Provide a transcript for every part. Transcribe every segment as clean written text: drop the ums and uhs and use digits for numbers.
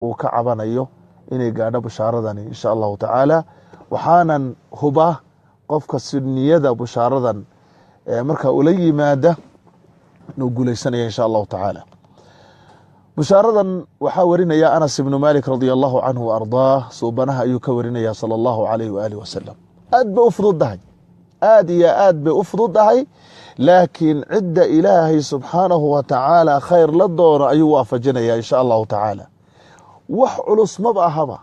وكعبانيو إني قاعدة بشاردني إن شاء الله تعالى وحانا هبا قفك السنية بشاردا مركا أولي مادة نقول سنة إن شاء الله تعالى بشاردا وحاورنا يا أنس بن مالك رضي الله عنه وأرضاه صوبناها يكورنا يا صلى الله عليه وآله وسلم آد بأفضل دهي آد يا آد بأفضل دهي لكن عد إلهي سبحانه وتعالى خير للدور أيوة فجنا يا إن شاء الله تعالى وحلص مبأهبا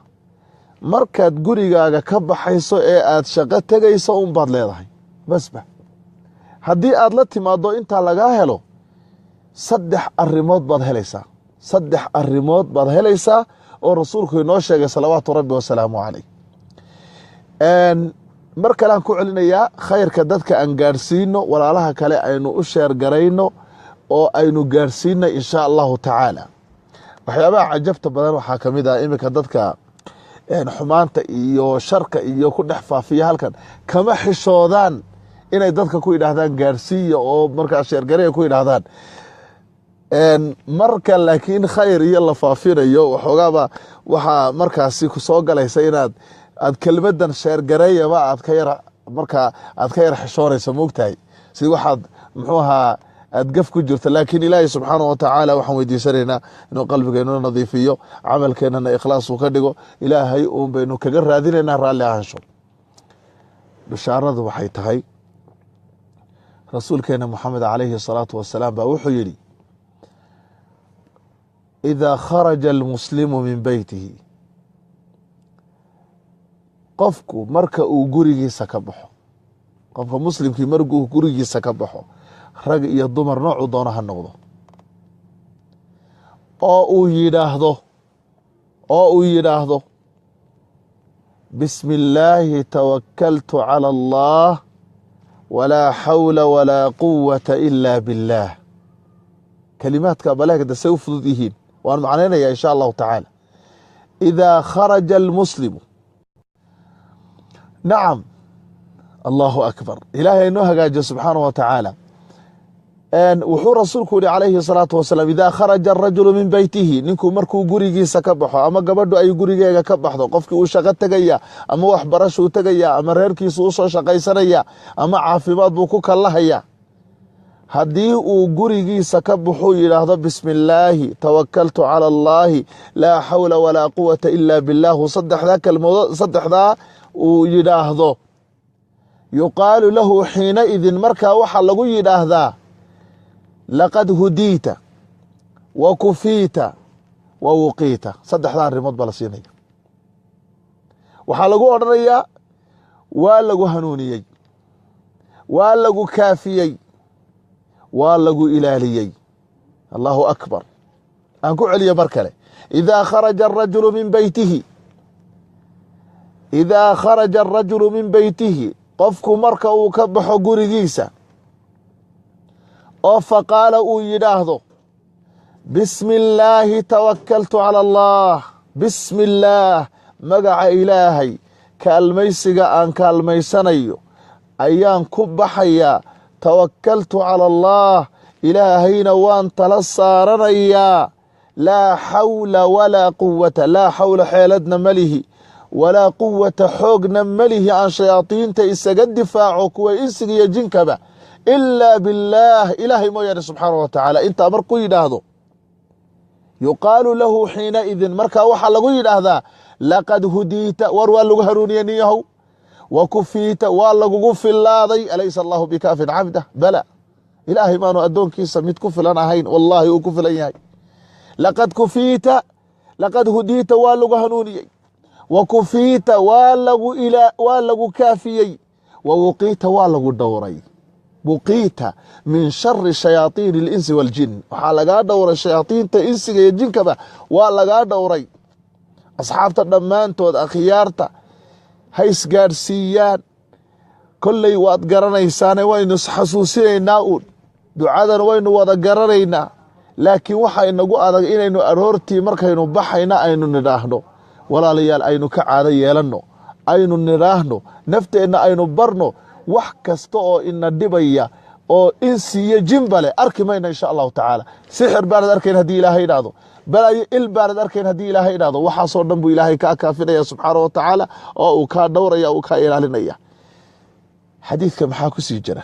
markaad gurigaaga ka baxayso ee aad shaqo tagayso un baad leedahay basba haddii aad la timaado inta laga helo saddex arrimood baad helaysaa oo rasuulku inoo sheegay salawaatu rabbi wasalaamu calayh mar kale aan ku celinayaa khayrka dadka aan gaarsiino walaalaha kale aynu u sheer garayno oo aynu gaarsiino insha allahu tacaala waxyaabaha cajabta badan waxaa ka mid ah iminka dadka xumaanta iyo sharka iyo ku dhex faafiya halkan kama xishoodaan inay dadka ku yidhaahdaan gaarsiiya oo markaa sheergareya ku yidhaahdaan marka laakiin khayr iyo la faafinayo waxoogaaba waxaa markaasi ku soo galaysa inaad kelmadan sheergareeyaba aad ka yara xishoonaysa moogtahay sidii waxaad muxuu ahaa aad gaf ku jirto laakiin ilaahay subxaanahu watacaala waxaan weydiisanaynaa inuu qalbigeennuna nadiifiyo camalkeennana ikhlaas uu ka dhigo ilaahay uun baynu kaga raadinaynaa raalli ahaansho bishaaradu waxay tahay rasuulkeena moxamed calayhi asalaatu wasalaam baa wuxuu yidhi idaa kharaja almuslimu min beytihi qofku marka uu gurigiisa ka baxo qofka muslimkii markuu gurigiisa ka baxo rag iyo dumar noocu doona ha noqdo oo uu yidhaahdo bismi illaahi tawakkaltu cala allah walaa xawla walaa quwata ila billaah kalimaadka balaagda say u fudud yihiin waan macnaynayaa insha allahu tacaala idaa kharaja almuslimu nacam allahu akbar ilaahay inoo hagaajiyo subxaanahu wa tacaala wuxuu rasuulku yihi calayhi salaatu wasalaam idaa kharaja arajulu min beytihi ninkuu markuu gurigiisa ka baxo ama gabadhu ay gurigeega ka baxdo qofkii uu shaqo tegaya ama waxbarashuu tegaya ama reerkiisu usoo shaqaysanaya ama caafimaad buu ku kallahaya haddii uu gurigiisa ka baxuu yidhaahdo bismi illaahi tawakkaltu cala allaahi laa xawla walaa quwata ila billahu saddexdaa kelmadood saddexdaa uu yidhaahdo yuqaalu lahu xiina idin markaa waxaa lagu yidhaahdaa laqad hudiita wa kufiita wa wuqiita saddexdaa arrimood baa la siinaya waxaa lagu odhanayaa waa lagu hanuuniyey waa lagu kaafiyey waa lagu ilaaliyey allahu akbar aan ku celiyo mar kale idaa kharaja arajulu min beytihi qofku marka uu ka baxo gurigiisa oo faqaala uu yidhaahdo bismi illaahi tawakkaltu cala allah bismi illaah magaca ilaahay kaalmaysiga aan kaalmaysanayo ayaan ku baxayaa tawakkaltu cala allah ilaahayna waan tala saaranayaa laa xawla walaa quwata laa xawla xeeladna malihi walaa quwata xoogna malihi aan shayaadiinta isaga difaaco kuwa insiga iyo jinkaba ilaa billaah ilaahay mooyaane subxaanahu wa tacaala intaa markuu yidhaahdo yuqaalu lahu xiina idin markaa waxaa lagu yidhaahdaa laqad hudiita war waa lagu hanuuniye nin yahow wa kufiita waa lagugu filaaday alaysa allahu bikaafin cabdah bala ilaahay maanu addoonkiisa mid ku filan ahayn wallaahi uu ku filan yahay laqad hudiita waa lagu hanuuniyey wa kufiita waa lagu kaafiyey wa wuqiita waa lagu dhowray buqiita min shari shayaaiin اlinsi waاljin waxaa lagaa dhowray shayaaiinta insiga iyo jinkaba waa lagaa dhowray asxaabta dhammaantood akhyaarta ha isgaadhsiiyaan kolley waad garanaysaane waynu isxasuusinaynaa uun ducadan waynu wada garanaynaa laakiin waxaa inagu adag inaynu aroortii markaynu baxayna aynu nidhaahno walaalayaal aynu ka caado yeelanno aynu nidhaahno nafteenna aynu barno wax kasta oo ina dhibaya oo insi iyo jinba leh arki mayna insha allahu tacaala. sixir baanad arkayn haddii ilaahay idhaahdo, balaayo il baanad arkayn haddii ilaahay idhaahdo. waxaasoo dhan buu ilaahay kaa kaafinaya subxaanahu wa tacaala, oo uu kaa dhowraya, uu kaa ilaalinaya. xadiidka maxaa ku sii jira?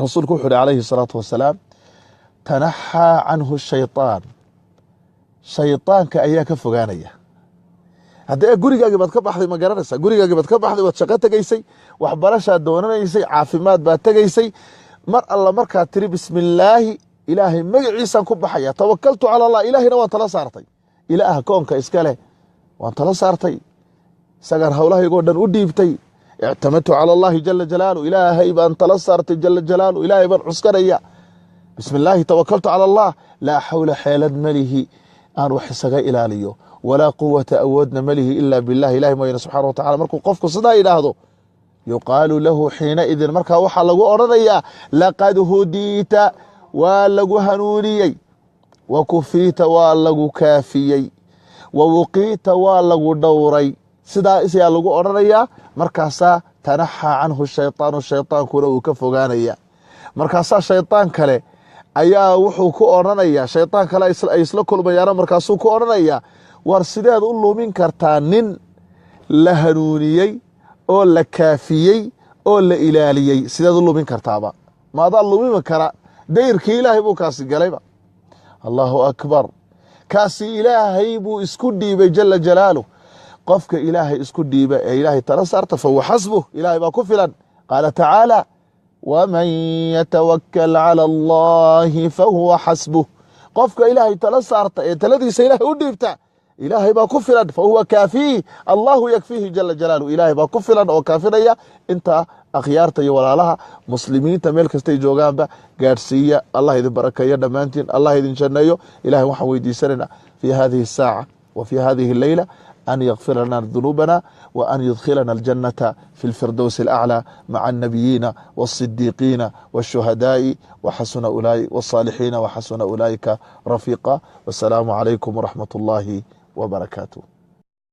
rasuulku wuxuu uhi calayhi salaatu wasalaam, tanaxaa canhu shayطaan, shayطaanka ayaa ka fogaanaya. haddee gurigaagii baad ka baxday, ma garanaysaa? gurigaagii baad ka baxday, waad shaqo tegaysay, waxbarashaad doonanaysay, caafimaad baad tegaysay. mar alla markaad tiri bismi illaahi, ilaahay magaciisaan ku baxaya, tawakaltu cala allah, ilaahayna waan tala saartay, ilaaha koonka iska leh waan tala saartay, isagaan howlahaygoo dhan u dhiibtay. ictamadtu cala allahi jala jalaalu, ilaahay baan tala saartay jala jalaalu, ilaahay baan cuskanaya. bismi illaahi tawakaltu cala allah, laa xawla xeelad malihi aan wax isaga ilaaliyo, walaa quwata awoodna malihi ila bilah, ilahi mooyane subxana wa tacala. markuu qofku sidaa yidhaahdo, yuqaalu lahu xiinaidin, markaa waxaa lagu odhanayaa, laqad hudiita, waa lagu hanuuniyey, wa kufiita, waa lagu kaafiyey, wa wuqiita, waa lagu dhowray. sidaa isayaa lagu odhanayaa. markaasaa tanaxaa canhu shayطaanu, shayطaankuna uu ka fogaanaya. markaasaa shayطaan kale ayaa wuxuu ku odhanaya, shayطaan kale ay isla kulmayaano, markaasuu ku odhanaya, war sideed u lumin kartaa nin la hanuuniyey oo la kaafiyey oo la ilaaliyey? sideed u lumin kartaaba? maadaa lumimi kara? dayrkii ilaahay buu kaasi galayba. allahu akbar. kaasi ilaahay buu isku dhiibay jala jalaaluh. qofka ilaahay isku dhiiba ee ilaahay tala saarta, fahuwa xasbuh, ilaahay baa ku filan. qaala tacaala, waman yatawakal cala allahi fahuwa xasbuh. qofka ilaahay tala saarta ee taladiisa ilaahay u dhiibta, ilaahay baa ku filan. fahuwa kaafiih, allahu yakfiihi jala jalaaluh. ilaahay baa ku filan oo kaafinaya. intaa akhyaarta iyo walaalaha muslimiinta meel kastay joogaanba gaadhsiiya. allah idin barakeeyo dhammaantiin, allah idin janneeyo. ilahay waxaan weydiisanayna fii hadihi الsaaca wa fii hadihi الleyla أن يغفر لنا ذنوبنا وأن يدخلنا الجنة في الفردوس الأعلى مع النبيين والصديقين والشهداء وحسن أولئك والصالحين وحسن أولئك رفيقا. والسلام عليكم ورحمة الله وبركاته.